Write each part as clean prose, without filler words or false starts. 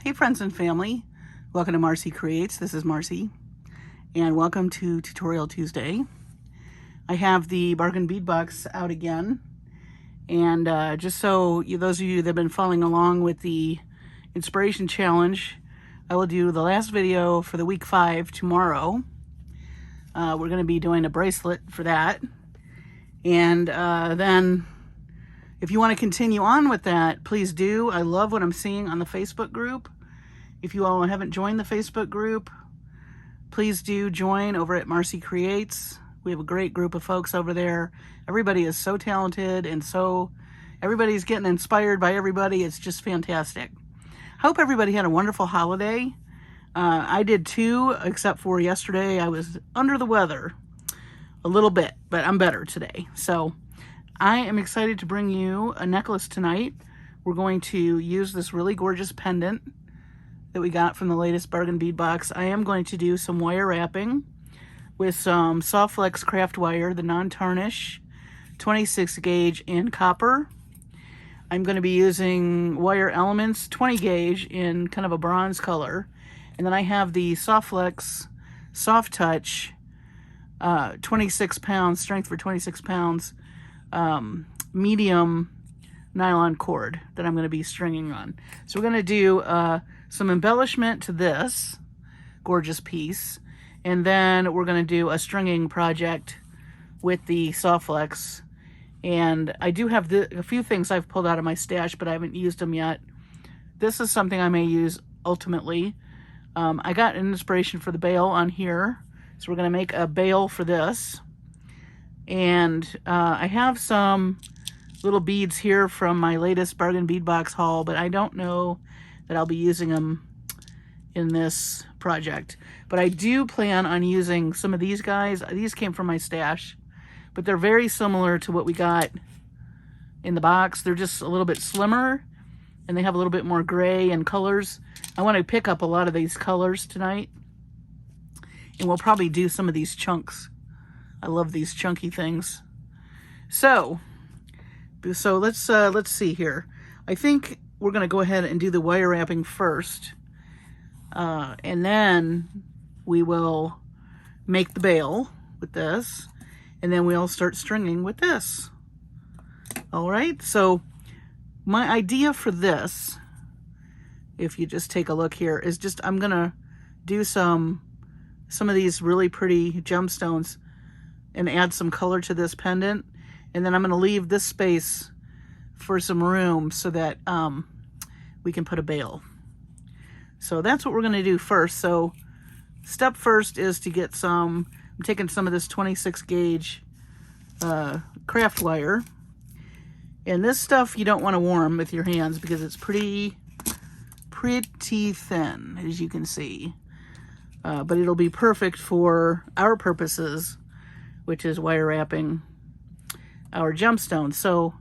Hey friends and family, welcome to Marcie Creates. This is Marcie, and welcome to Tutorial Tuesday. I have the bargain bead box out again, and just so those of you that have been following along with the inspiration challenge, I will do the last video for the week 5 tomorrow. We're going to be doing a bracelet for that, and then if you want to continue on with that, please do. I love what I'm seeing on the Facebook group. If you all haven't joined the Facebook group, please do join over at Marcie Creates. We have a great group of folks over there. Everybody is so talented, and everybody's getting inspired by everybody. It's just fantastic. Hope everybody had a wonderful holiday. I did too, except for yesterday. I was under the weather a little bit, but I'm better today. So I am excited to bring you a necklace tonight. We're going to use this really gorgeous pendant that we got from the latest bargain bead box. I am going to do some wire wrapping with some Softflex craft wire, the non-tarnish, 26 gauge in copper. I'm going to be using wire elements, 20 gauge in kind of a bronze color. And then I have the Softflex Soft Touch, 26 pounds, strength for 26 pounds, medium nylon cord that I'm going to be stringing on. So we're going to do some embellishment to this gorgeous piece, and then we're going to do a stringing project with the Softflex. And I do have a few things I've pulled out of my stash, but I haven't used them yet. This is something I may use ultimately. I got an inspiration for the bail on here, so we're going to make a bail for this. And I have some little beads here from my latest bargain bead box haul, but I don't know that I'll be using them in this project. But I do plan on using some of these guys. These came from my stash, but they're very similar to what we got in the box. They're just a little bit slimmer, and they have a little bit more gray and colors. I want to pick up a lot of these colors tonight, and we'll probably do some of these chunks. I love these chunky things. So let's see here. I think we're going to go ahead and do the wire wrapping first, and then we will make the bail with this, and then we'll start stringing with this. All right, so my idea for this, if you just take a look here, is just I'm going to do some of these really pretty gemstones and add some color to this pendant. And then I'm going to leave this space for some room so that we can put a bail. So that's what we're going to do first. So step first is to get I'm taking some of this 26 gauge craft wire. And this stuff you don't want to warm with your hands because it's pretty thin, as you can see. But it'll be perfect for our purposes, which is wire wrapping our gemstones. So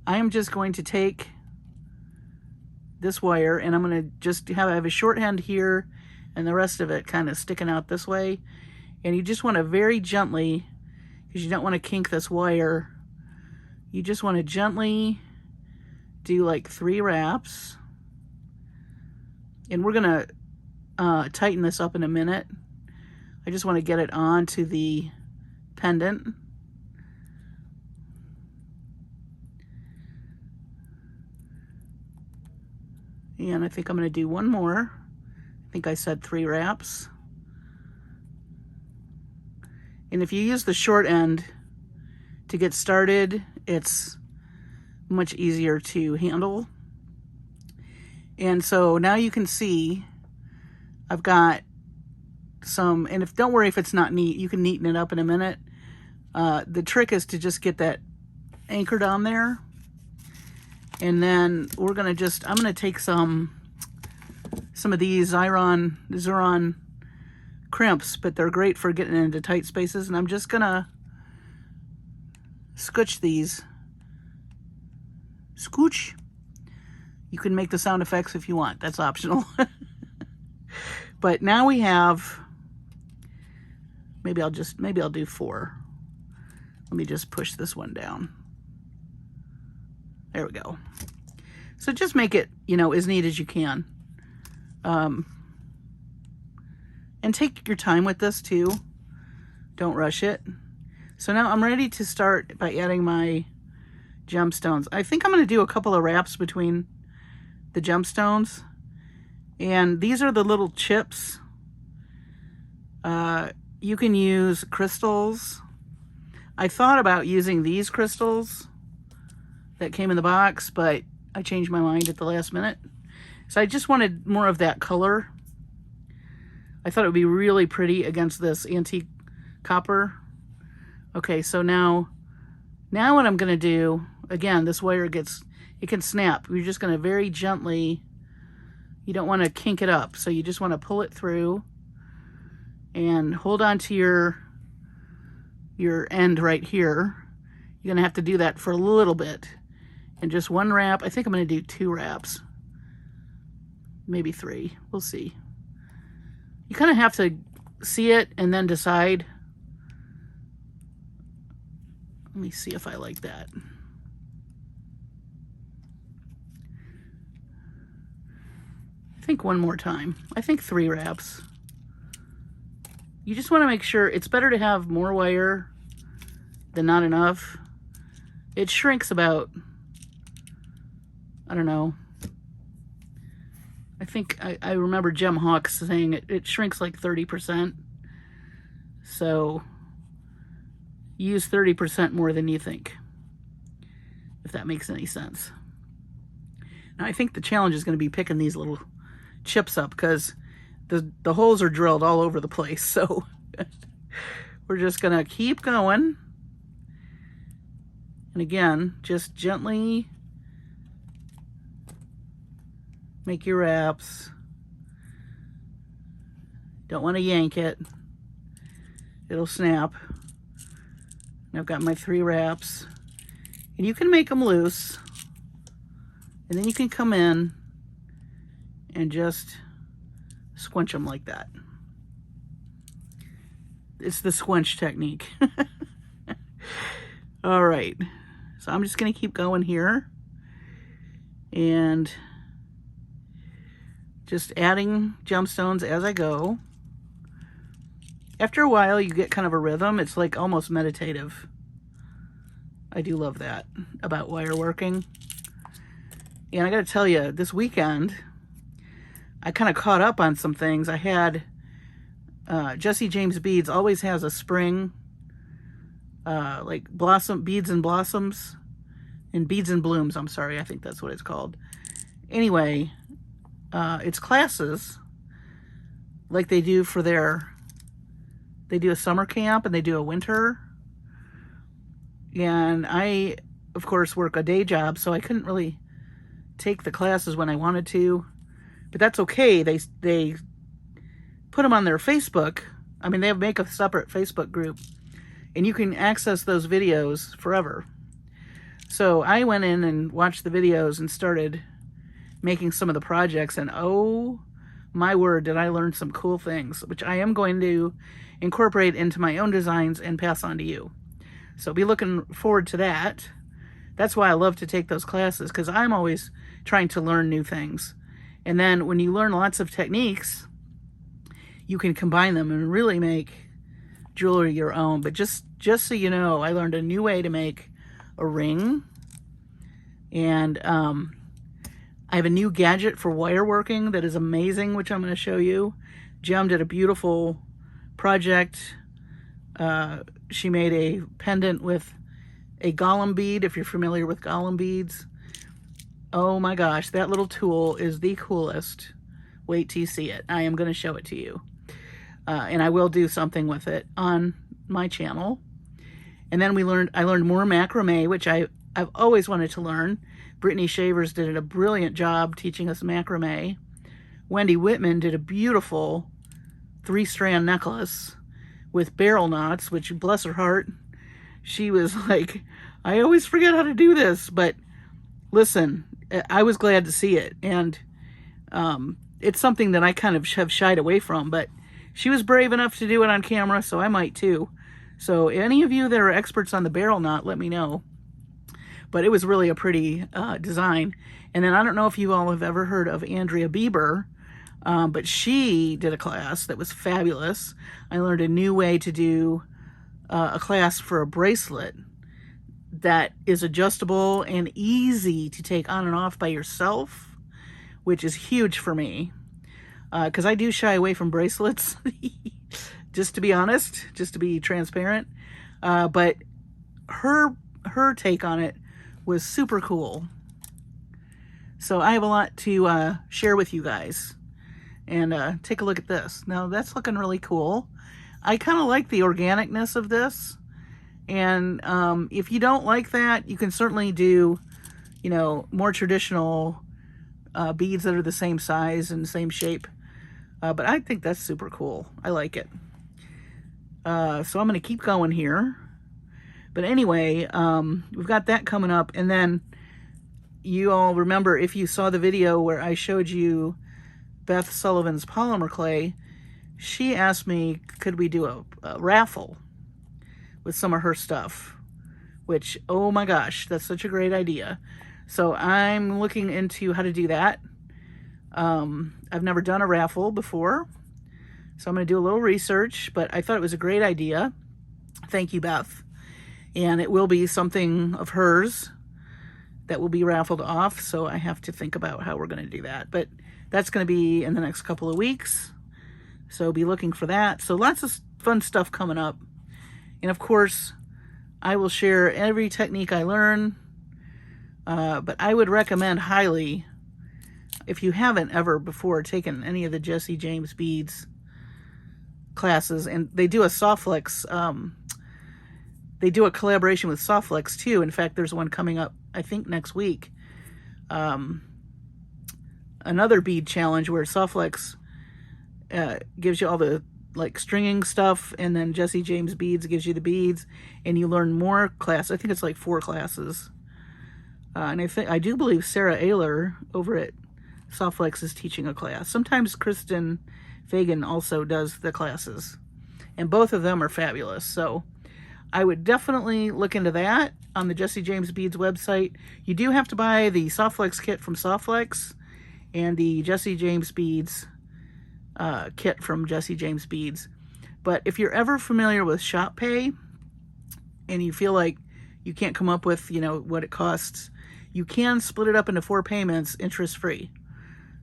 I am just going to take this wire, and I'm going to just I have a short end here and the rest of it kind of sticking out this way. And you just want to very gently, because you don't want to kink this wire, you just want to gently do like 3 wraps. And we're going to tighten this up in a minute. I just want to get it onto the pendant. And I think I'm going to do one more. I think I said 3 wraps. And if you use the short end to get started, it's much easier to handle. And so now you can see I've got some, and don't worry if it's not neat, you can neaten it up in a minute. The trick is to just get that anchored on there. And then we're going to I'm going to take some of these Zuron crimps, but they're great for getting into tight spaces. And I'm just going to scooch these. Scooch. You can make the sound effects if you want. That's optional. But now we have, maybe I'll do 4. Let me just push this one down. There we go. So just make it, as neat as you can. And take your time with this too. Don't rush it. So now I'm ready to start by adding my gemstones. I think I'm going to do a couple of wraps between the gemstones. And these are the little chips. You can use crystals. I thought about using these crystals that came in the box, but I changed my mind at the last minute. So I just wanted more of that color. I thought it would be really pretty against this antique copper. Okay, so now what I'm gonna do, again, this wire it can snap. You're just gonna very gently, you don't wanna kink it up. So you just wanna pull it through and hold on to your end right here. You're gonna have to do that for a little bit. And just one wrap. I think I'm gonna do 2 wraps. Maybe 3, we'll see. You kind of have to see it and then decide. Let me see if I like that. I think one more time. I think 3 wraps. You just want to make sure it's better to have more wire than not enough. It shrinks about, I don't know. I think I remember Gem Hawks saying it shrinks like 30%. So use 30% more than you think, if that makes any sense. Now I think the challenge is going to be picking these little chips up because the holes are drilled all over the place. So we're just going to keep going. And again, just gently make your wraps. Don't want to yank it. It'll snap. And I've got my 3 wraps. And you can make them loose. And then you can come in and just squinch them like that. It's the squinch technique. All right. So I'm just going to keep going here. And just adding gemstones as I go. After a while, you get kind of a rhythm. It's like almost meditative. I do love that about wire working. And I got to tell you, this weekend, I kind of caught up on some things. I had Jesse James Beads always has a spring, like beads and blossoms, and beads and blooms. I'm sorry, I think that's what it's called. Anyway, it's classes like they do for they do a summer camp and they do a winter. And I, of course, work a day job, so I couldn't really take the classes when I wanted to. But that's okay. They put them on their Facebook. I mean, they make a separate Facebook group, and you can access those videos forever. So I went in and watched the videos and started making some of the projects, and oh my word, did I learn some cool things, which I am going to incorporate into my own designs and pass on to you. So be looking forward to that. That's why I love to take those classes, because I'm always trying to learn new things. And then when you learn lots of techniques, you can combine them and really make jewelry your own. But just so you know, I learned a new way to make a ring. And I have a new gadget for wire working that is amazing, which I'm going to show you. Gem did a beautiful project. She made a pendant with a Gollum bead, if you're familiar with Gollum beads. Oh my gosh, that little tool is the coolest. Wait till you see it. I am going to show it to you. And I will do something with it on my channel. And then I learned more macrame, which I've always wanted to learn. Brittany Shavers did a brilliant job teaching us macrame. Wendy Whitman did a beautiful 3-strand necklace with barrel knots, which, bless her heart, she was like, I always forget how to do this. But listen, I was glad to see it. And it's something that I kind of have shied away from, but she was brave enough to do it on camera, so I might too. So any of you that are experts on the barrel knot, let me know. But it was really a pretty design. And then I don't know if you all have ever heard of Andrea Bieber. But she did a class that was fabulous. I learned a new way to do a class for a bracelet that is adjustable and easy to take on and off by yourself, which is huge for me. Because I do shy away from bracelets, just to be honest, just to be transparent. But her take on it was super cool. So I have a lot to share with you guys. And take a look at this. Now that's looking really cool. I kind of like the organicness of this. And if you don't like that, you can certainly do, you know, more traditional beads that are the same size and same shape. But I think that's super cool. I like it. So I'm going to keep going here. But anyway, we've got that coming up. And then you all remember, if you saw the video where I showed you Beth Sullivan's polymer clay, she asked me, could we do a raffle with some of her stuff? Which, oh my gosh, that's such a great idea. So I'm looking into how to do that. I've never done a raffle before, so I'm going to do a little research, but I thought it was a great idea. Thank you, Beth. And it will be something of hers that will be raffled off, so I have to think about how we're going to do that. But that's going to be in the next couple of weeks, so be looking for that. So lots of fun stuff coming up. And of course, I will share every technique I learn, but I would recommend highly, if you haven't ever before taken any of the Jesse James Beads classes, and they do a Softflex, they do a collaboration with Softflex too. In fact, there's one coming up, I think, next week. Another bead challenge where Softflex gives you all the like stringing stuff, and then Jesse James Beads gives you the beads, and you learn more class. I think it's like 4 classes. And I do believe Sarah Ayler over at Softflex is teaching a class. Sometimes Kristen Fagan also does the classes, and both of them are fabulous. So I would definitely look into that on the Jesse James Beads website. You do have to buy the Softflex kit from Softflex and the Jesse James Beads kit from Jesse James Beads. But if you're ever familiar with Shop Pay and you feel like you can't come up with, you know, what it costs, you can split it up into 4 payments, interest-free.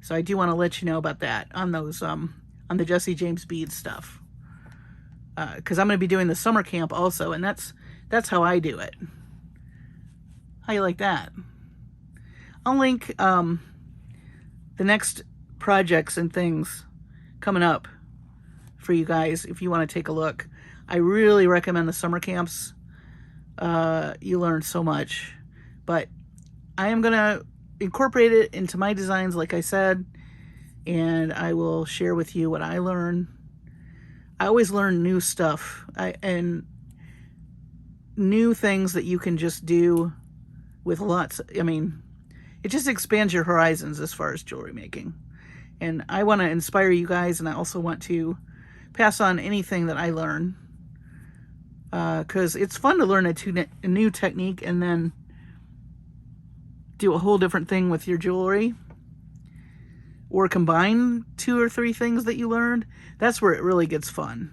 So I do want to let you know about that on those, on the Jesse James Beads stuff. Because I'm going to be doing the summer camp also, and that's how I do it. How you like that? I'll link the next projects and things coming up for you guys if you want to take a look. I really recommend the summer camps. You learn so much. But I am going to incorporate it into my designs, like I said, and I will share with you what I learn. I always learn new stuff and new things that you can just do with lots. I mean, it just expands your horizons as far as jewelry making. And I want to inspire you guys, and I also want to pass on anything that I learn, because it's fun to learn a new technique and then do a whole different thing with your jewelry, or combine 2 or 3 things that you learned. That's where it really gets fun.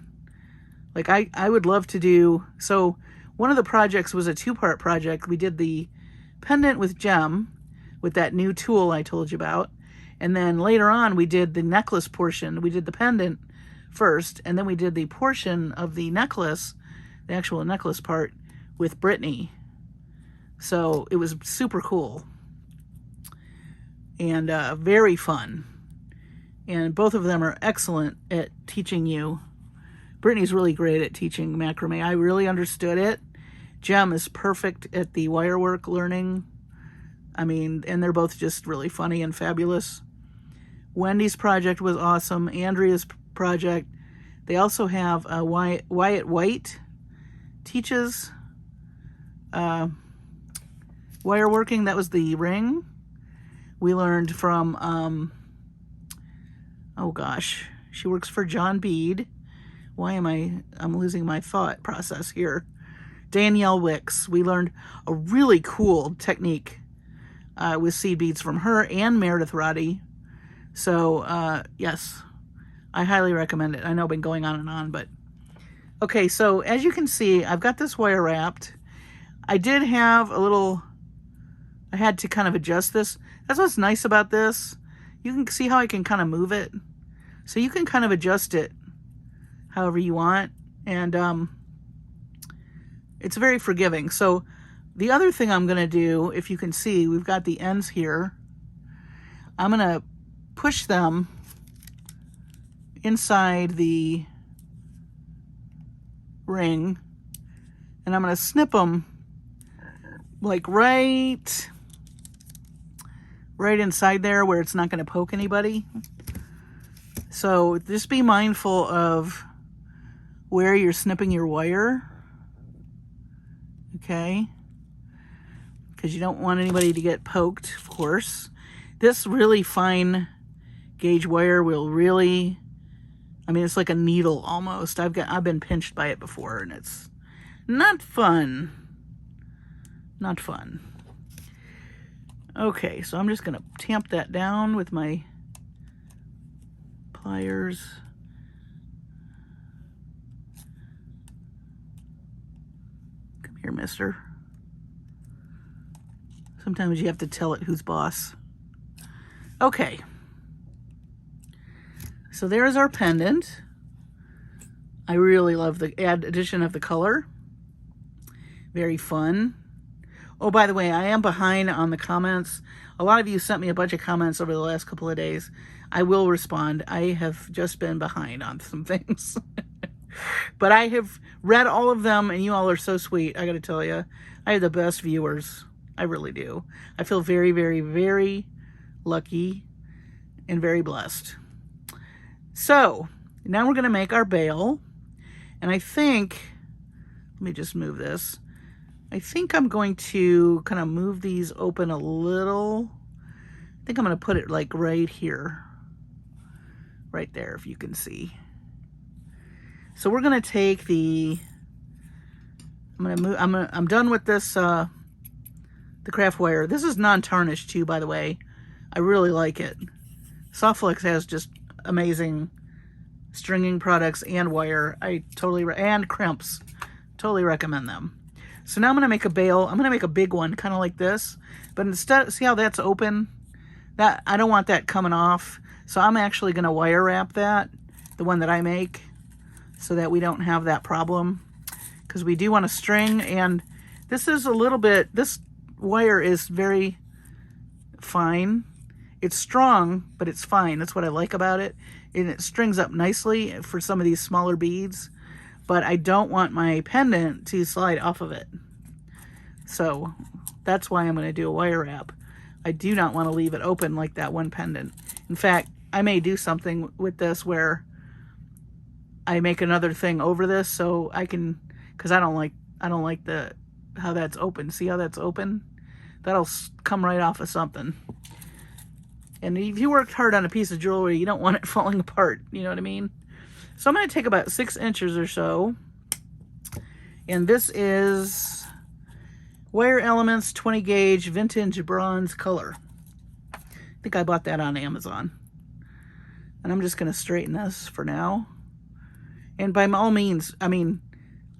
Like I would love to do, so one of the projects was a 2-part project. We did the pendant with gem with that new tool I told you about. And then later on, we did the necklace portion. We did the pendant first, and then we did the portion of the necklace, the actual necklace part, with Brittany. So it was super cool and very fun. And both of them are excellent at teaching you. Brittany's really great at teaching macrame. I really understood it. Jem is perfect at the wire work learning. I mean, and they're both just really funny and fabulous. Wendy's project was awesome. Andrea's project. They also have Wyatt White teaches wire working. That was the ring. We learned from, oh gosh, she works for John Bead. Why am I'm losing my thought process here. Danielle Wicks. We learned a really cool technique with seed beads from her and Meredith Roddy. So, yes, I highly recommend it. I know I've been going on and on, but okay, so as you can see, I've got this wire wrapped. I did have a little, I had to kind of adjust this. That's what's nice about this. You can see how I can kind of move it. So you can kind of adjust it however you want. And it's very forgiving. So the other thing I'm going to do, if you can see, we've got the ends here. I'm going to push them inside the ring, and I'm going to snip them like right inside there where it's not going to poke anybody. So just be mindful of where you're snipping your wire, okay? Because you don't want anybody to get poked, of course. This really fine gauge wire will really, I mean, it's like a needle almost. I've been pinched by it before, and it's not fun. Not fun. Okay, so I'm just gonna tamp that down with my pliers. Come here, mister. Sometimes you have to tell it who's boss. Okay. So there's our pendant. I really love the addition of the color. Very fun. Oh, by the way, I am behind on the comments. A lot of you sent me a bunch of comments over the last couple of days. I will respond. I have just been behind on some things. But I have read all of them, and you all are so sweet. I got to tell you, I have the best viewers. I really do. I feel very, very, very lucky and very blessed. So now we're going to make our bail. And I think, let me just move this. I think I'm going to kind of move these open a little. I think I'm going to put it like right here. Right there, if you can see. So we're going to take the, I'm done with this, the craft wire. This is non-tarnished too, by the way. I really like it. Softflex has just amazing stringing products and wire. And crimps. Totally recommend them. So now I'm going to make a bail. I'm going to make a big one, kind of like this. But instead, see how that's open? That I don't want that coming off. So I'm actually going to wire wrap that, the one that I make, so that we don't have that problem. Because we do want to string, and this is a little bit, this wire is very fine. It's strong, but it's fine. That's what I like about it. And it strings up nicely for some of these smaller beads. But I don't want my pendant to slide off of it. So that's why I'm going to do a wire wrap. I do not want to leave it open like that one pendant. In fact, I may do something with this where I make another thing over this so I can, because I don't like how that's open. See how that's open? That'll come right off of something. And if you worked hard on a piece of jewelry, you don't want it falling apart. You know what I mean? So I'm going to take about 6 inches or so. And this is Wire Elements 20 gauge vintage bronze color. I think I bought that on Amazon. And I'm just going to straighten this for now. And by all means, I mean,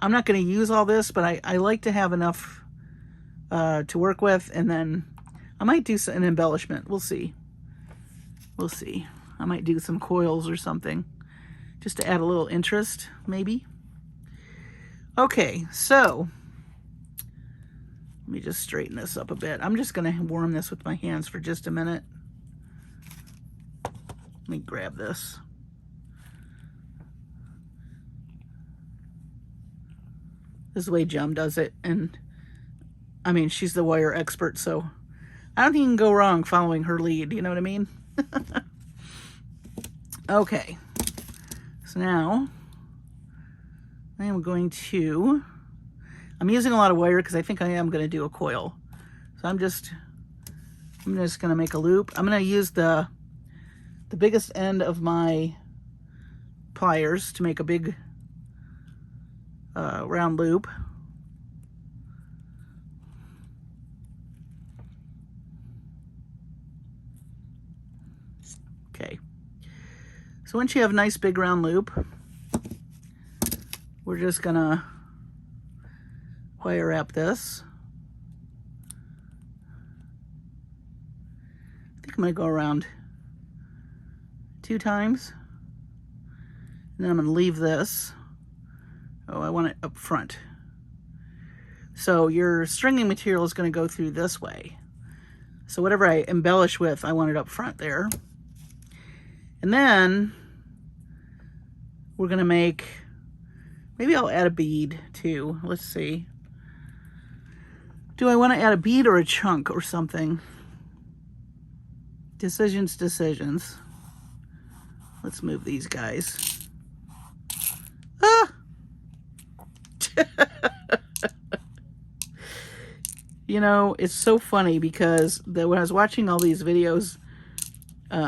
I'm not going to use all this, but I like to have enough to work with. And then I might do an embellishment. We'll see. We'll see. I might do some coils or something, just to add a little interest, maybe. Okay, so let me just straighten this up a bit. I'm just going to warm this with my hands for just a minute. Let me grab this. This is the way Jem does it, and I mean, she's the wire expert, so I don't think you can go wrong following her lead, you know what I mean? Okay, so now I am going to, I'm using a lot of wire because I think I am going to do a coil. So I'm just going to make a loop. I'm going to use the biggest end of my pliers to make a big round loop. Okay. So once you have a nice big round loop, we're just gonna wire wrap this. I think I'm gonna go around 2 times. And then I'm gonna leave this. Oh, I want it up front. So your stringing material is gonna go through this way. So whatever I embellish with, I want it up front there. And then we're gonna make, maybe I'll add a bead too. Let's see. Do I want to add a bead or a chunk or something? Decisions. Let's move these guys. Ah! You know, it's so funny because when I was watching all these videos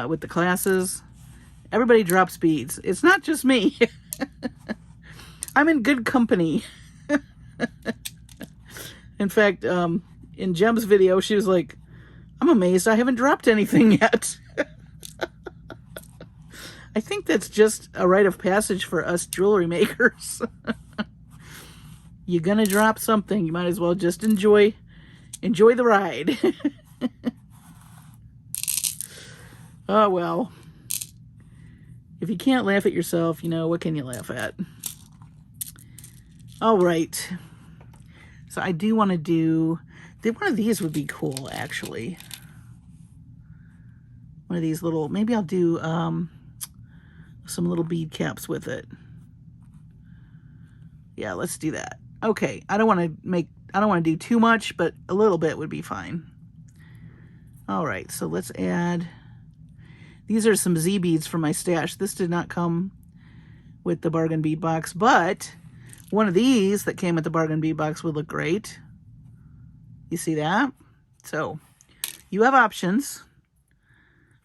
with the classes, everybody drops beads. It's not just me. I'm in good company. In fact, in Jem's video, she was like, I'm amazed I haven't dropped anything yet. I think that's just a rite of passage for us jewelry makers. You're gonna drop something, you might as well just enjoy the ride. Oh well. If you can't laugh at yourself, you know, what can you laugh at? All right. So I do want to do, one of these would be cool, actually. One of these little, maybe I'll do some little bead caps with it. Yeah, let's do that. Okay, I don't want to do too much, but a little bit would be fine. All right, so let's add, these are some Z beads from my stash. This did not come with the bargain bead box, but one of these that came with the bargain bead box would look great. You see that? So you have options.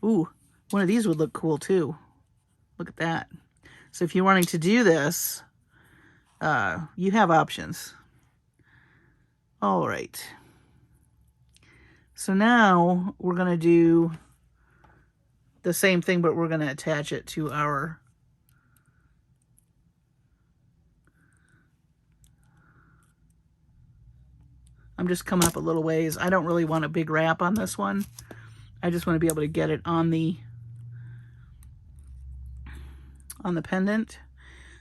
Ooh, one of these would look cool too. Look at that. So if you're wanting to do this, you have options. All right. So now we're going to do the same thing, but we're going to attach it to our I'm just coming up a little ways. I don't really want a big wrap on this one. I just want to be able to get it on the pendant.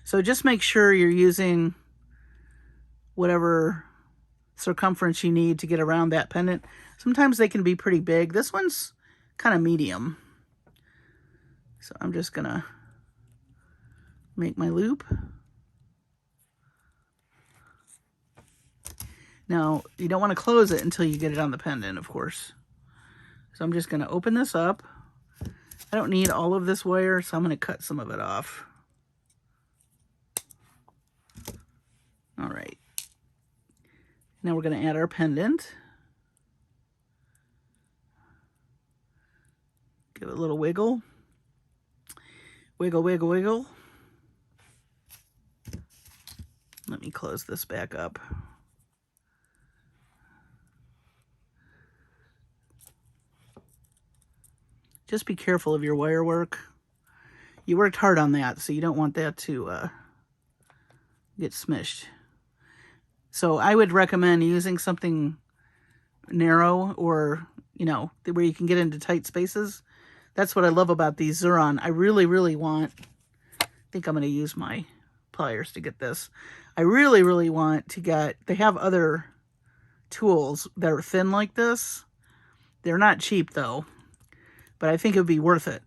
So just make sure you're using whatever circumference you need to get around that pendant. Sometimes they can be pretty big. This one's kind of medium. So I'm just gonna make my loop. Now, you don't want to close it until you get it on the pendant, of course. So I'm just going to open this up. I don't need all of this wire, so I'm going to cut some of it off. All right. Now we're going to add our pendant. Give it a little wiggle. Wiggle, wiggle, wiggle. Let me close this back up. Just be careful of your wire work. You worked hard on that, so you don't want that to get smished. So I would recommend using something narrow or, you know, where you can get into tight spaces. That's what I love about these Xuron. I really, really want, I think I'm going to use my pliers to get this. I really, really want to get, they have other tools that are thin like this. They're not cheap though, but I think it would be worth it.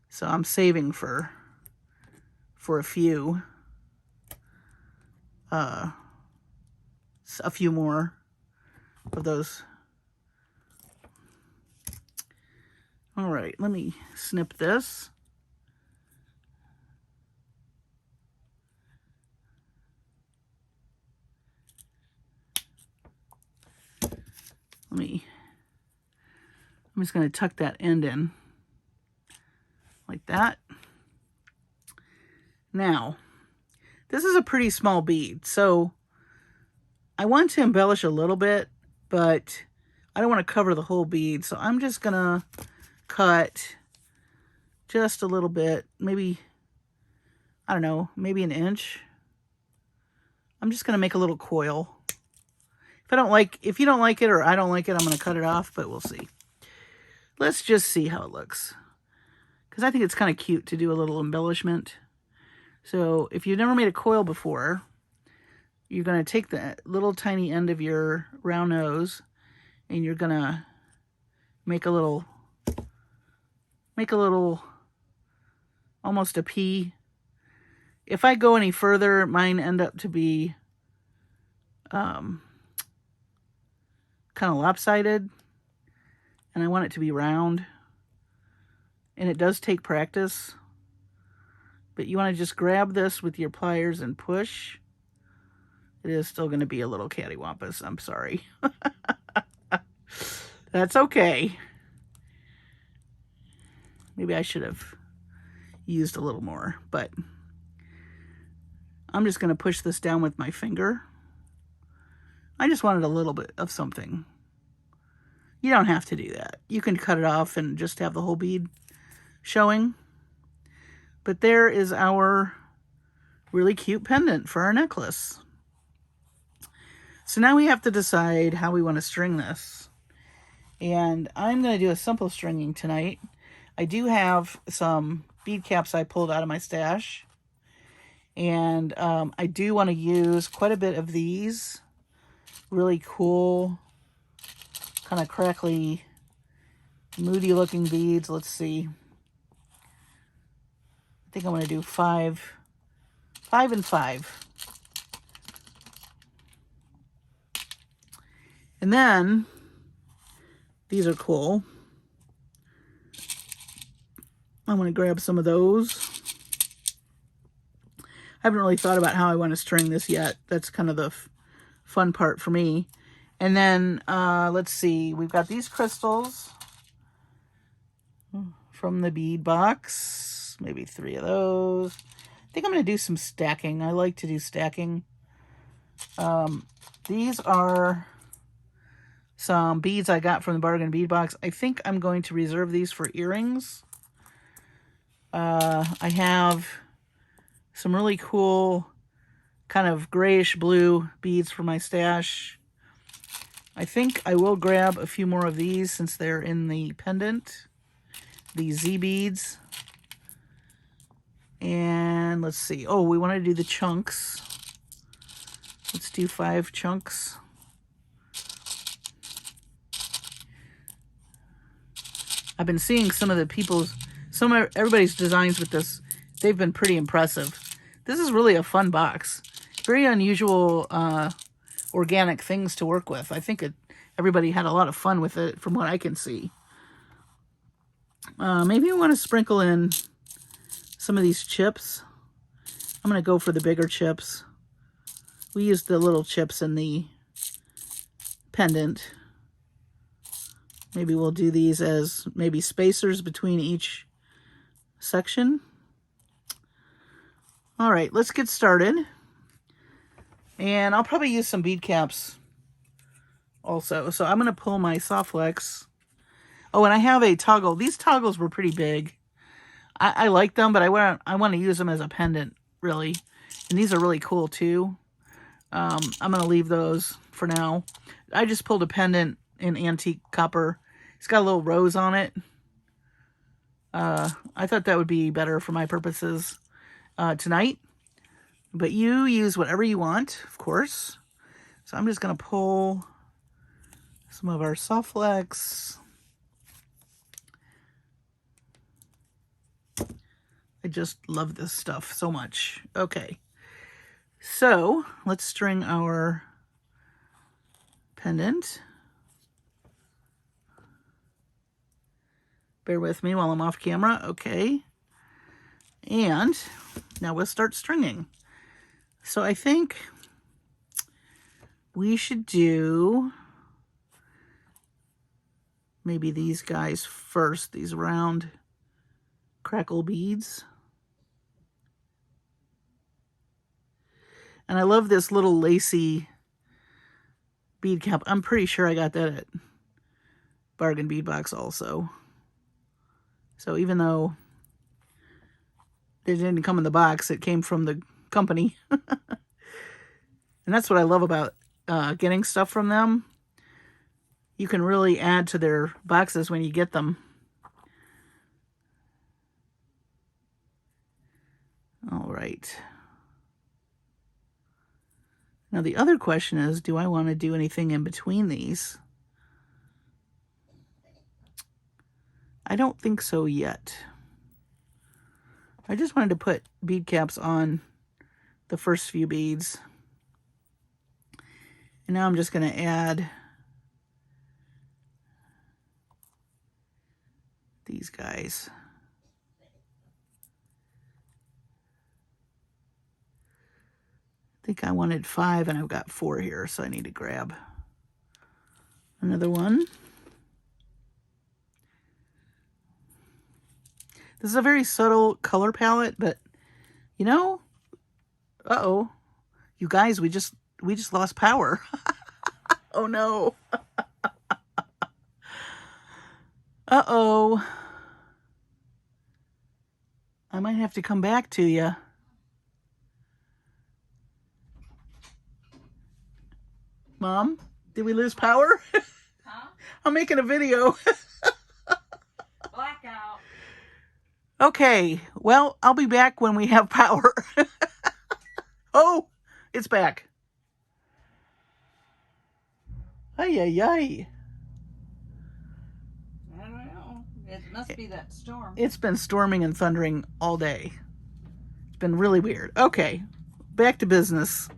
So I'm saving for a few more of those. All right, let me snip this. I'm just going to tuck that end in like that. Now, this is a pretty small bead, so I want to embellish a little bit, but I don't want to cover the whole bead, so I'm just going to cut just a little bit, maybe, I don't know, maybe an inch. I'm just going to make a little coil. If you don't like it or I don't like it, I'm going to cut it off, but we'll see. Let's just see how it looks. Because I think it's kind of cute to do a little embellishment. So if you've never made a coil before, you're going to take the little tiny end of your round nose and you're going to make a little, almost a P. If I go any further, mine end up to be kind of lopsided, and I want it to be round. And it does take practice, but you want to just grab this with your pliers and push. It is still going to be a little cattywampus. I'm sorry. That's okay. Maybe I should have used a little more, but I'm just going to push this down with my finger. I just wanted a little bit of something. You don't have to do that. You can cut it off and just have the whole bead showing. But there is our really cute pendant for our necklace. So now we have to decide how we want to string this. And I'm going to do a simple stringing tonight. I do have some bead caps I pulled out of my stash. And I do want to use quite a bit of these really cool, kind of crackly, moody looking beads. Let's see. I think I'm going to do 5 and 5. And then, these are cool. I'm going to grab some of those. I haven't really thought about how I want to string this yet. That's kind of the fun part for me. And then, let's see. We've got these crystals from the bead box. Maybe 3 of those. I think I'm going to do some stacking. I like to do stacking. These are some beads I got from the bargain bead box. I think I'm going to reserve these for earrings. I have some really cool kind of grayish blue beads for my stash. I think I will grab a few more of these since they're in the pendant. These Z beads. And let's see. Oh, we want to do the chunks. Let's do 5 chunks. I've been seeing some of everybody's designs with this. They've been pretty impressive. This is really a fun box. Very unusual organic things to work with. I think everybody had a lot of fun with it from what I can see. Maybe we want to sprinkle in some of these chips. I'm going to go for the bigger chips. We used the little chips in the pendant. Maybe we'll do these as maybe spacers between each section. All right, let's get started. And I'll probably use some bead caps also. So I'm going to pull my Softflex. Oh, and I have a toggle. These toggles were pretty big. I like them, but I want to use them as a pendant, really. And these are really cool, too. I'm going to leave those for now. I just pulled a pendant in antique copper. It's got a little rose on it. I thought that would be better for my purposes tonight. But you use whatever you want, of course. So I'm just going to pull some of our Softflex. I just love this stuff so much. Okay. So let's string our pendant. Bear with me while I'm off camera. Okay. And now we'll start stringing. So I think we should do maybe these guys first, these round crackle beads. And I love this little lacy bead cap. I'm pretty sure I got that at Bargain Bead Box also. So even though It didn't come in the box. It came from the company. And that's what I love about getting stuff from them. You can really add to their boxes when you get them. All right. Now the other question is, do I want to do anything in between these? I don't think so yet. I just wanted to put bead caps on the first few beads. And now I'm just going to add these guys. I think I wanted 5 and I've got 4 here, so I need to grab another one. This is a very subtle color palette, but you know, uh-oh, you guys, we just lost power. Oh no. Uh-oh. I might have to come back to you. Mom, did we lose power? Huh? I'm making a video. Blackout. Okay, well, I'll be back when we have power. Oh, it's back. Ay, ay, ay. I don't know. It must be that storm. It's been storming and thundering all day. It's been really weird. Okay, back to business.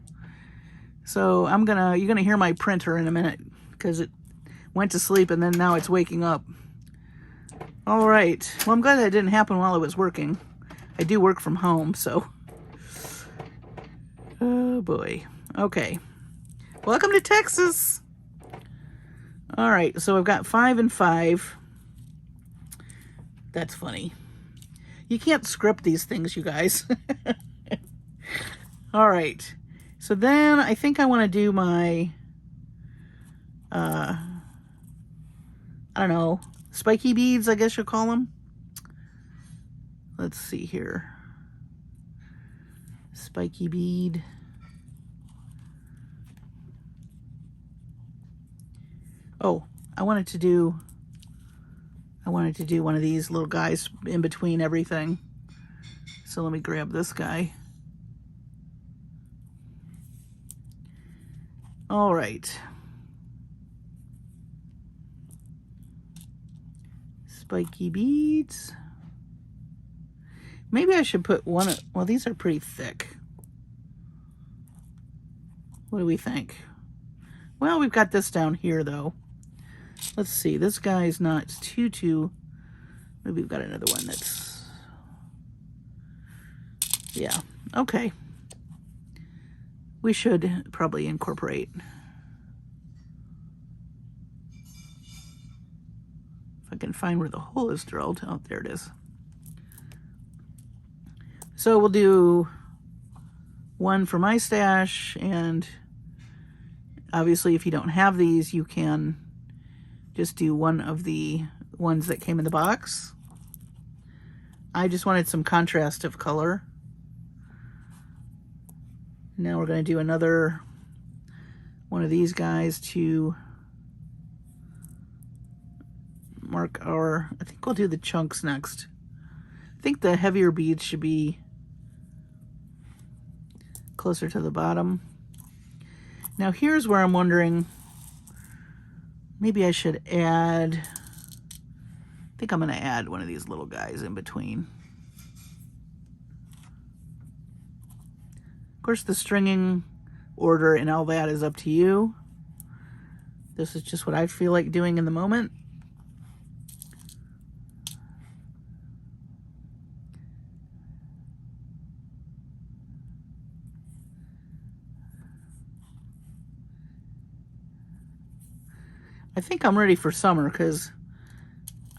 So you're gonna hear my printer in a minute because it went to sleep and then now it's waking up. All right. Well, I'm glad that didn't happen while I was working. I do work from home, so. Oh boy. Okay. Welcome to Texas. All right. So I've got 5 and 5. That's funny. You can't script these things, you guys. All right. So then I think I want to do my, I don't know, spiky beads, I guess you'll call them. Let's see here. Spiky bead. Oh, I wanted to do one of these little guys in between everything. So let me grab this guy. All right. Spiky beads. Maybe I should put one, well, these are pretty thick. What do we think? Well, we've got this down here though. Let's see, this guy's not too, maybe we've got another one that's, yeah, okay. We should probably incorporate. If I can find where the hole is drilled. Oh, there it is. So we'll do one for my stash, and obviously if you don't have these, you can just do one of the ones that came in the box. I just wanted some contrast of color. Now we're going to do another one of these guys to mark our, I think we'll do the chunks next. I think the heavier beads should be closer to the bottom. Now here's where I'm wondering, maybe I should add, I think I'm going to add one of these little guys in between. Of course, the stringing order and all that is up to you. This is just what I feel like doing in the moment. I think I'm ready for summer because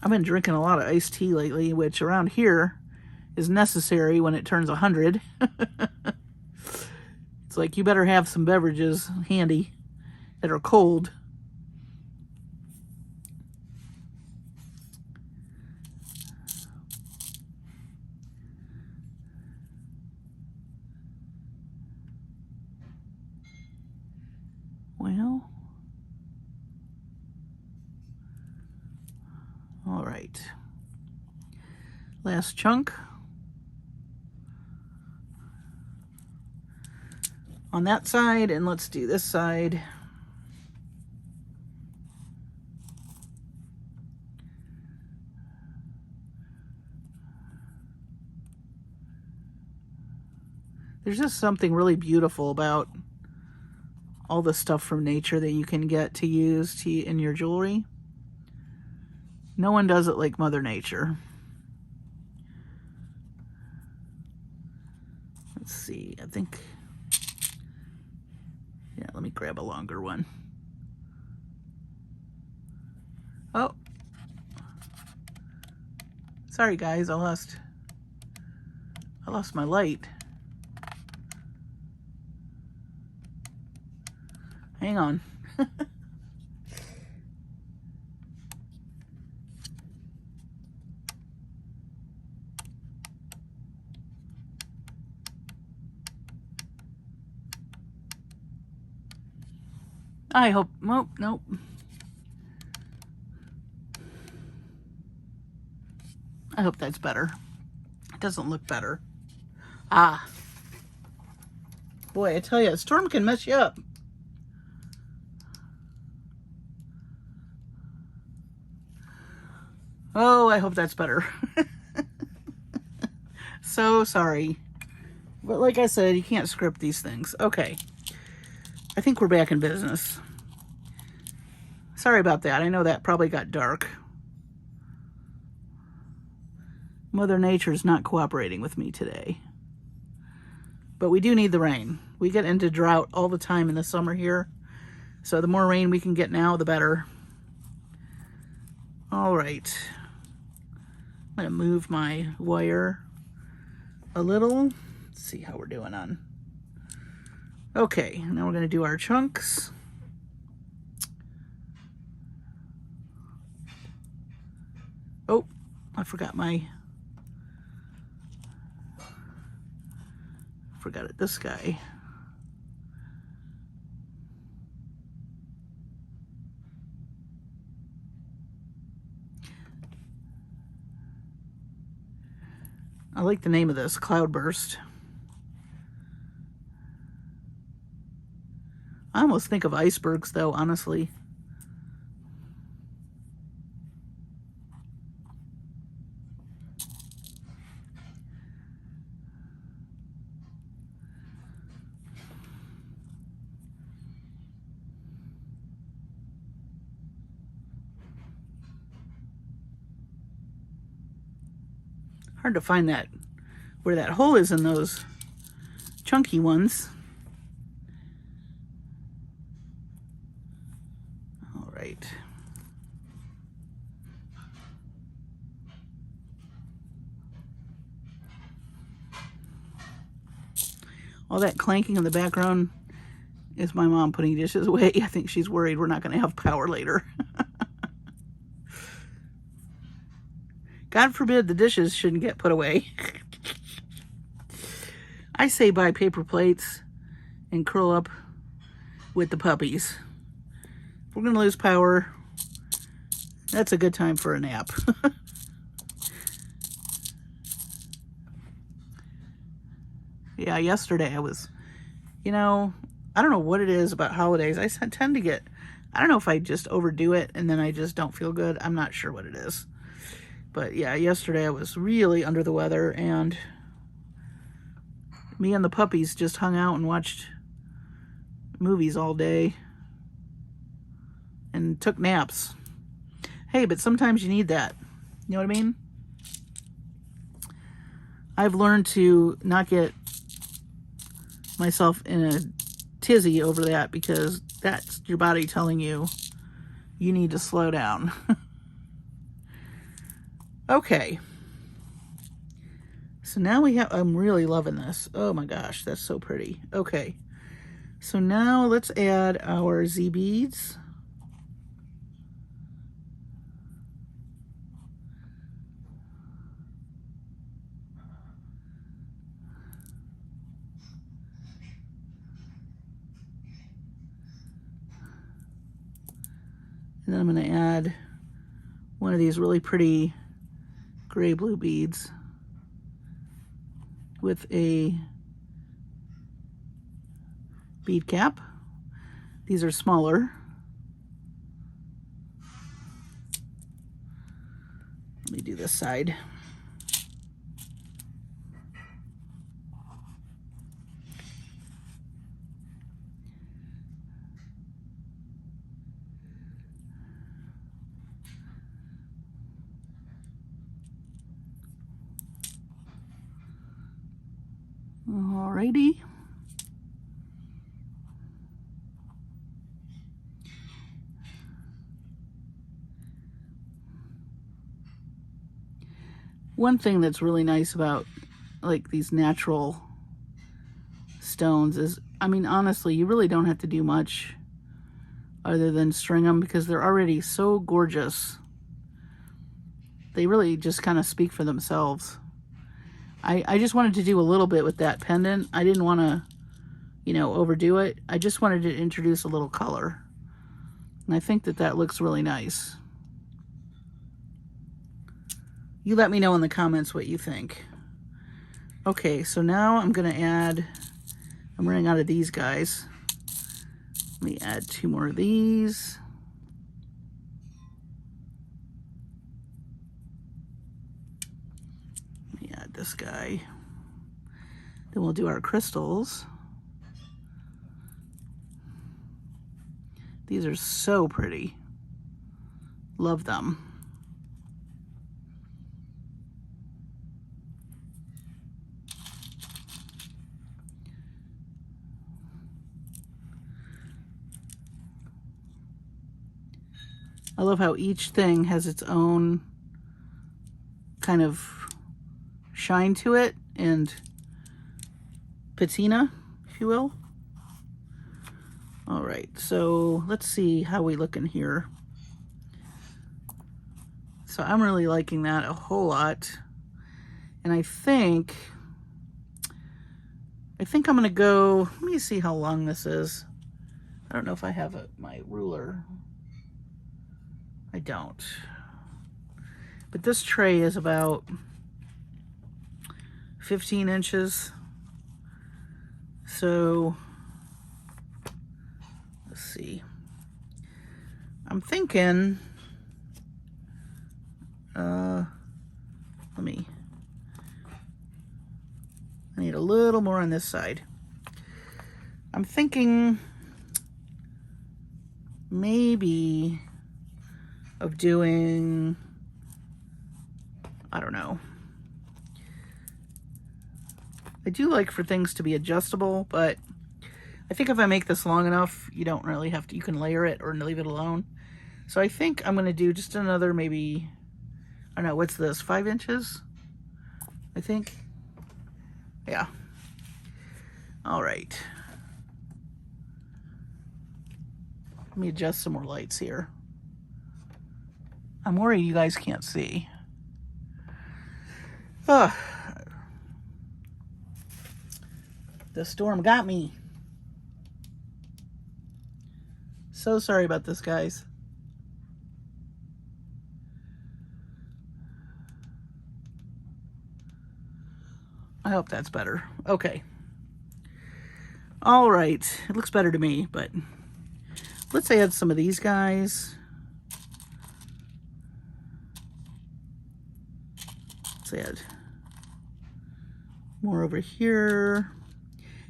I've been drinking a lot of iced tea lately, which around here is necessary when it turns 100. It's like you better have some beverages handy that are cold. Well, all right. Last chunk. On that side, and let's do this side. There's just something really beautiful about all the stuff from nature that you can get to use in your jewelry. No one does it like Mother Nature. Let's see, I think, yeah, let me grab a longer one. Oh, sorry guys, I lost my light. Hang on. I hope, nope, nope. I hope that's better. It doesn't look better. Ah. Boy, I tell you, a storm can mess you up. Oh, I hope that's better. So sorry. But like I said, you can't script these things. Okay. I think we're back in business. Sorry about that. I know that probably got dark. Mother Nature's not cooperating with me today. But we do need the rain. We get into drought all the time in the summer here. So the more rain we can get now, the better. All right. I'm going to move my wire a little. Let's see how we're doing on. Okay, now we're going to do our chunks. Oh, I forgot this guy. I like the name of this, Cloudburst. I almost think of icebergs though, honestly. Hard to find that, where that hole is in those chunky ones. All right. All that clanking in the background is my mom putting dishes away. I think she's worried we're not going to have power later. God forbid the dishes shouldn't get put away. I say buy paper plates and curl up with the puppies. If we're going to lose power, that's a good time for a nap. Yeah, yesterday I was, I don't know what it is about holidays. I tend to get, I don't know if I just overdo it and then I just don't feel good. I'm not sure what it is. But yeah, yesterday I was really under the weather and me and the puppies just hung out and watched movies all day and took naps. Hey, but sometimes you need that. You know what I mean? I've learned to not get myself in a tizzy over that because that's your body telling you you need to slow down. Okay. So now we have, I'm really loving this. Oh my gosh, that's so pretty. Okay. So now let's add our Z beads. And then I'm going to add one of these really pretty gray-blue beads with a bead cap. These are smaller. Let me do this side. Alrighty. One thing that's really nice about like these natural stones is, I mean, honestly, you really don't have to do much other than string them because they're already so gorgeous. They really just kind of speak for themselves. I just wanted to do a little bit with that pendant. I didn't want to, you know, overdo it. I just wanted to introduce a little color. And I think that that looks really nice. You let me know in the comments what you think. Okay, so now I'm going to add, I'm running out of these guys. Let me add 2 more of these. Let me add this guy. Then we'll do our crystals. These are so pretty. Love them. I love how each thing has its own kind of shine to it and patina, if you will. All right, so let's see how we look in here. So I'm really liking that a whole lot. And I think I'm gonna go, let me see how long this is. I don't know if I have my ruler. I don't. But this tray is about 15 inches. So, let's see. I'm thinking, I need a little more on this side. I'm thinking maybe of doing, I don't know. I do like for things to be adjustable, but I think if I make this long enough, you don't really have to, you can layer it or leave it alone. So I think I'm going to do just another maybe, I don't know, what's this, 5 inches? I think. Yeah. All right. Let me adjust some more lights here. I'm worried you guys can't see. Ugh. The storm got me. So sorry about this, guys. I hope that's better. Okay. All right. It looks better to me, but let's add some of these guys. Let's add more over here.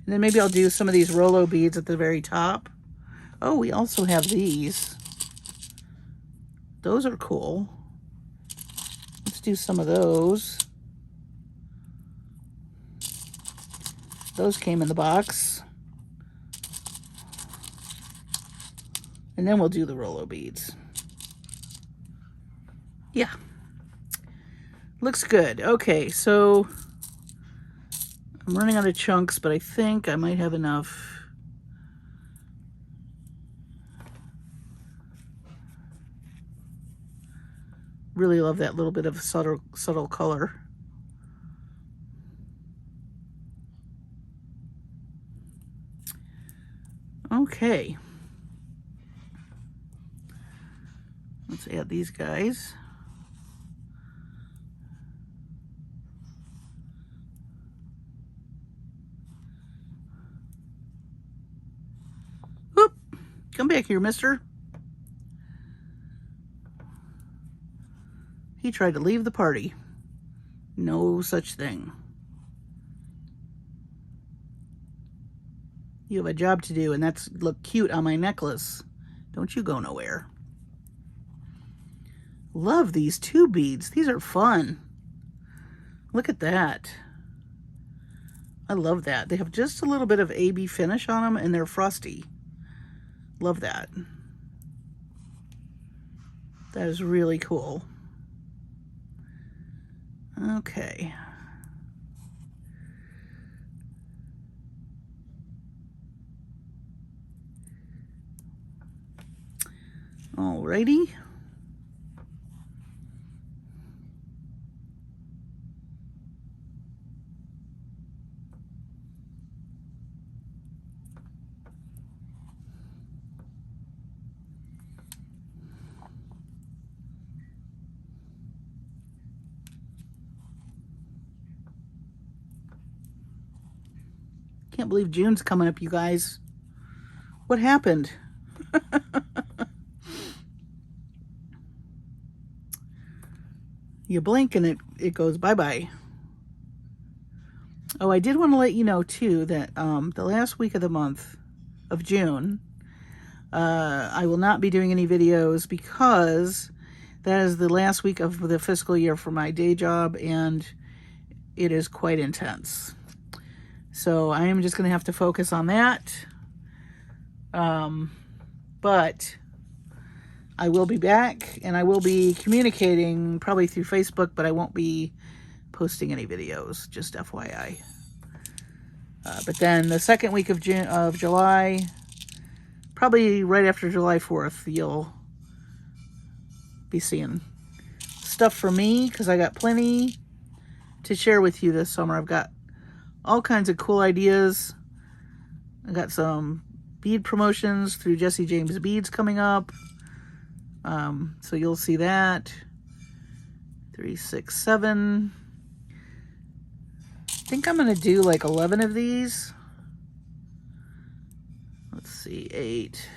And then maybe I'll do some of these Rolo beads at the very top. Oh, we also have these. Those are cool. Let's do some of those. Those came in the box. And then we'll do the Rolo beads. Yeah. Looks good. Okay, so I'm running out of chunks, but I think I might have enough. Really love that little bit of subtle color. Okay. Let's add these guys. Whoop! Come back here, mister. He tried to leave the party. No such thing. You have a job to do, and that's look cute on my necklace. Don't you go nowhere. Love these two beads. These are fun. Look at that. I love that. They have just a little bit of AB finish on them, and they're frosty. Love that. That is really cool. Okay. Alrighty. Can't believe June's coming up, you guys. What happened? You blink and it goes bye-bye. Oh, I did want to let you know, too, that the last week of the month of June, I will not be doing any videos because that is the last week of the fiscal year for my day job, and it is quite intense. So I am just going to have to focus on that. But I will be back, and I will be communicating probably through Facebook, but I won't be posting any videos, just FYI. But then the second week of July, probably right after July 4th, you'll be seeing stuff from me, because I got plenty to share with you this summer. I've got all kinds of cool ideas. I got some bead promotions through Jesse James Beads coming up. So you'll see that. 3, 6, 7. I think I'm going to do like 11 of these. Let's see, 8.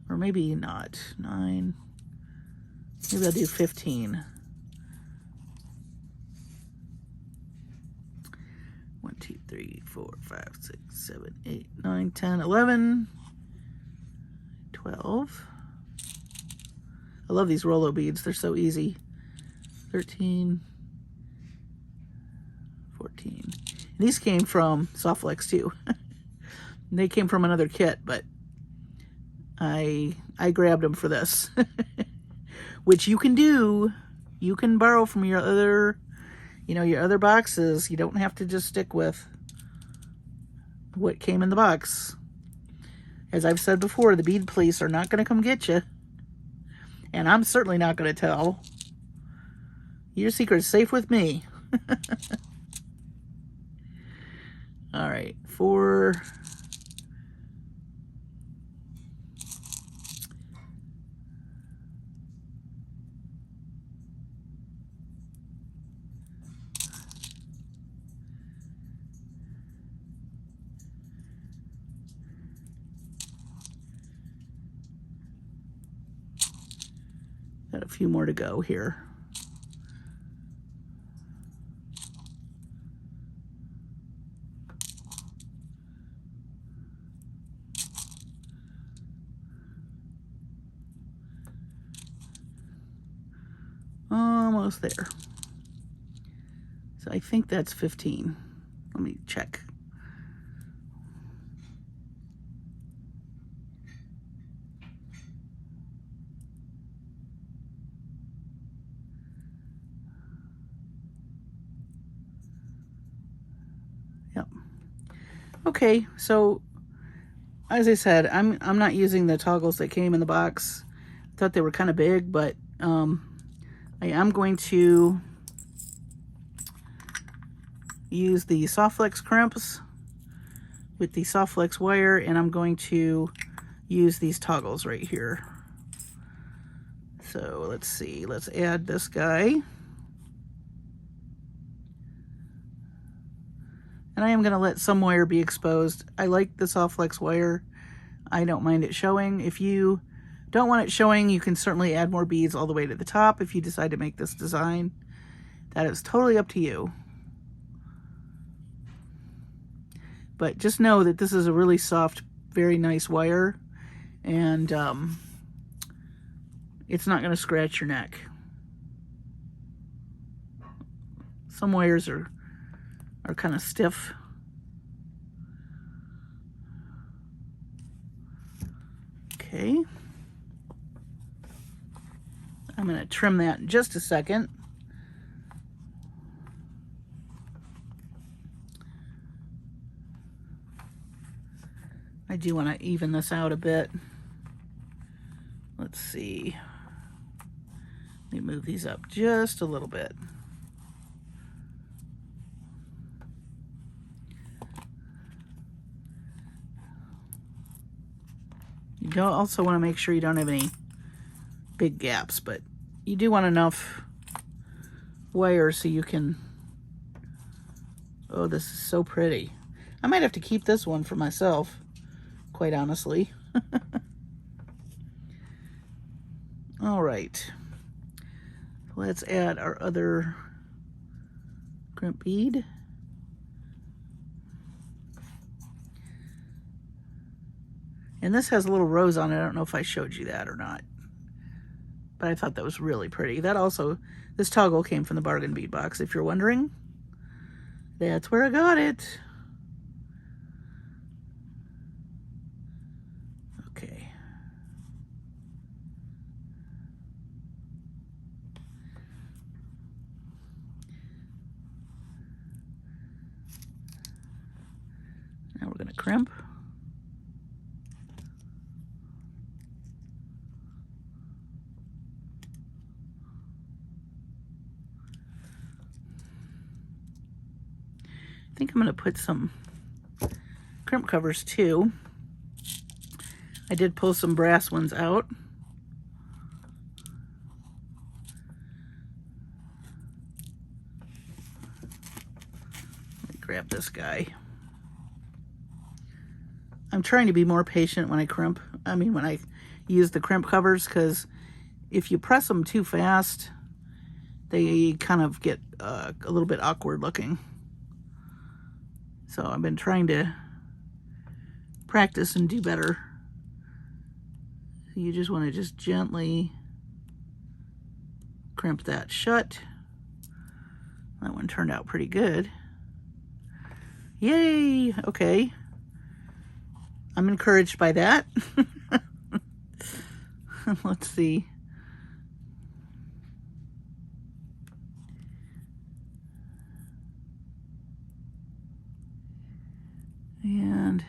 Or maybe not. 9. Maybe I'll do 15. 1, 2, 3, 4, 5, 6, 7, 8, 9, 10, 11, 12. I love these Rolo beads. They're so easy. 13, 14. And these came from Softflex too. They came from another kit, but I grabbed them for this. Which you can do. You can borrow from your other, your other boxes. You don't have to just stick with what came in the box. As I've said before, the bead police are not going to come get you. And I'm certainly not going to tell. Your secret is safe with me. All right, 4. Got a few more to go here. Almost there. So I think that's 15. Let me check. Yep. Okay, so as I said, I'm not using the toggles that came in the box. I thought they were kind of big, but I am going to use the Softflex crimps with the Softflex wire, and I'm going to use these toggles right here. So let's see, let's add this guy. And I am gonna let some wire be exposed. I like the Softflex wire. I don't mind it showing. If you don't want it showing, you can certainly add more beads all the way to the top if you decide to make this design. That is totally up to you. But just know that this is a really soft, very nice wire, and it's not going to scratch your neck. Some wires are kind of stiff. Okay. I'm going to trim that in just a second. I do want to even this out a bit. Let's see. Let me move these up just a little bit. You don't also want to make sure you don't have any big gaps, but you do want enough wire so you can... Oh, this is so pretty. I might have to keep this one for myself, quite honestly. All right, let's add our other crimp bead. And this has a little rose on it. I don't know if I showed you that or not, but I thought that was really pretty. That also, this toggle came from the Bargain Bead box, if you're wondering. That's where I got it. Okay. Now we're going to crimp. I think I'm going to put some crimp covers too. I did pull some brass ones out. Let me grab this guy. I'm trying to be more patient when I crimp. I mean, when I use the crimp covers, because if you press them too fast, they kind of get a little bit awkward looking. So I've been trying to practice and do better. You just want to just gently crimp that shut. That one turned out pretty good. Yay! Okay. I'm encouraged by that. Let's see. And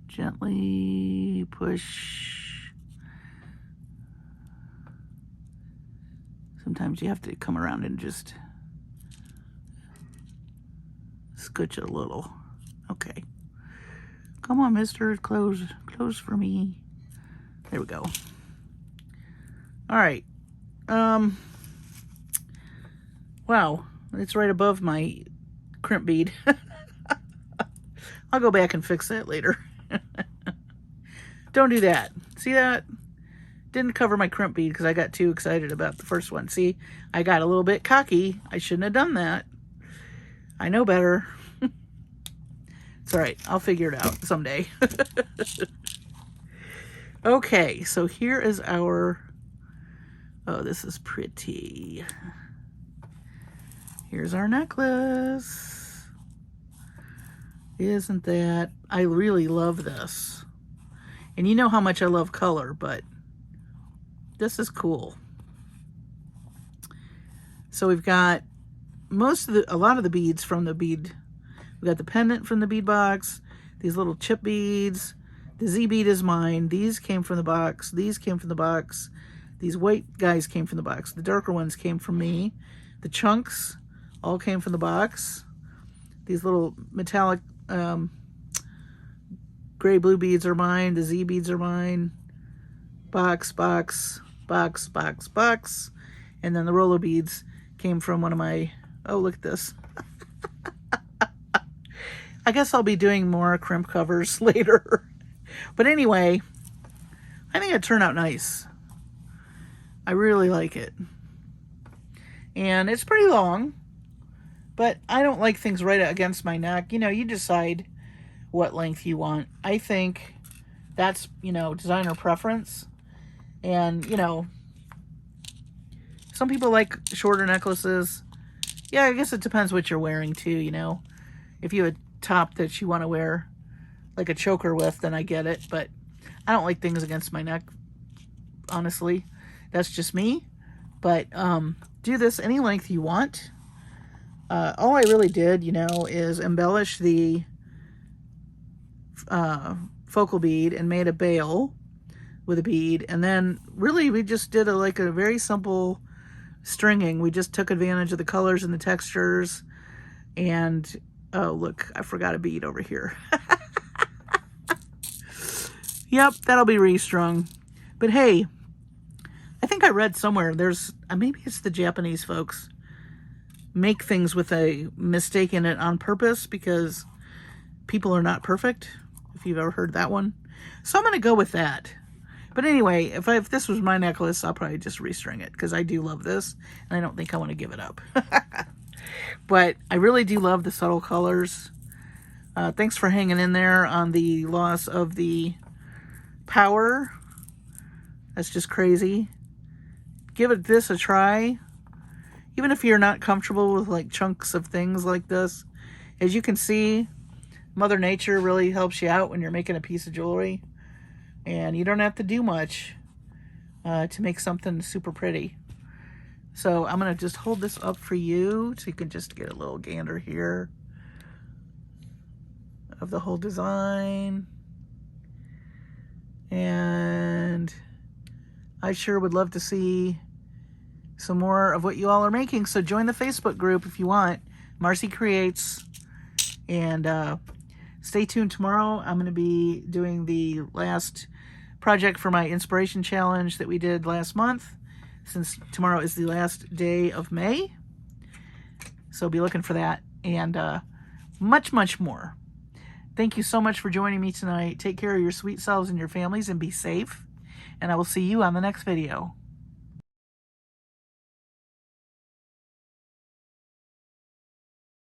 gently push. Sometimes you have to come around and just scooch it a little. Okay. Come on, mister, close for me. There we go. All right. Wow, it's right above my crimp bead. I'll go back and fix that later. Don't do that. See that? Didn't cover my crimp bead because I got too excited about the first one. See, I got a little bit cocky. I shouldn't have done that. I know better. It's all right. I'll figure it out someday. Okay, so here is our... Oh, this is pretty. Here's our necklace. Isn't that... I really love this. And you know how much I love color, but this is cool. So we've got a lot of the beads from the bead. We got the pendant from the bead box, these little chip beads. The Z bead is mine. These came from the box. These came from the box. These white guys came from the box. The darker ones came from me. The chunks all came from the box. These little metallic gray blue beads are mine. The Z beads are mine. box, box, box, box, box. And then the roller beads came from one of my, oh, look at this. I guess I'll be doing more crimp covers later. But anyway, I think it turned out nice. I really like it. And it's pretty long, but I don't like things right against my neck. You know, you decide what length you want. I think that's, you know, designer preference. And, you know, some people like shorter necklaces. Yeah, I guess it depends what you're wearing too, you know. If you have a top that you want to wear like a choker with, then I get it. But I don't like things against my neck, honestly. That's just me. But do this any length you want. All I really did, you know, is embellish the focal bead and made a bail with a bead. And then really we just did like a very simple stringing. We just took advantage of the colors and the textures. And oh, look, I forgot a bead over here. Yep, that'll be restrung. But hey, I think I read somewhere there's, maybe it's the Japanese folks, make things with a mistake in it on purpose because people are not perfect, if you've ever heard that one. So I'm going to go with that. But anyway, if this was my necklace, I'll probably just restring it because I do love this and I don't think I want to give it up. But I really do love the subtle colors. Thanks for hanging in there on the loss of the power. That's just crazy. Give this a try. Even if you're not comfortable with like chunks of things like this. As you can see, Mother Nature really helps you out when you're making a piece of jewelry. And you don't have to do much to make something super pretty. So I'm going to just hold this up for you so you can just get a little gander here of the whole design. And I sure would love to see some more of what you all are making. So join the Facebook group if you want. Marcie Creates. And stay tuned tomorrow. I'm going to be doing the last project for my inspiration challenge that we did last month, since tomorrow is the last day of May. So be looking for that and much, much more. Thank you so much for joining me tonight. Take care of your sweet selves and your families and be safe. And I will see you on the next video.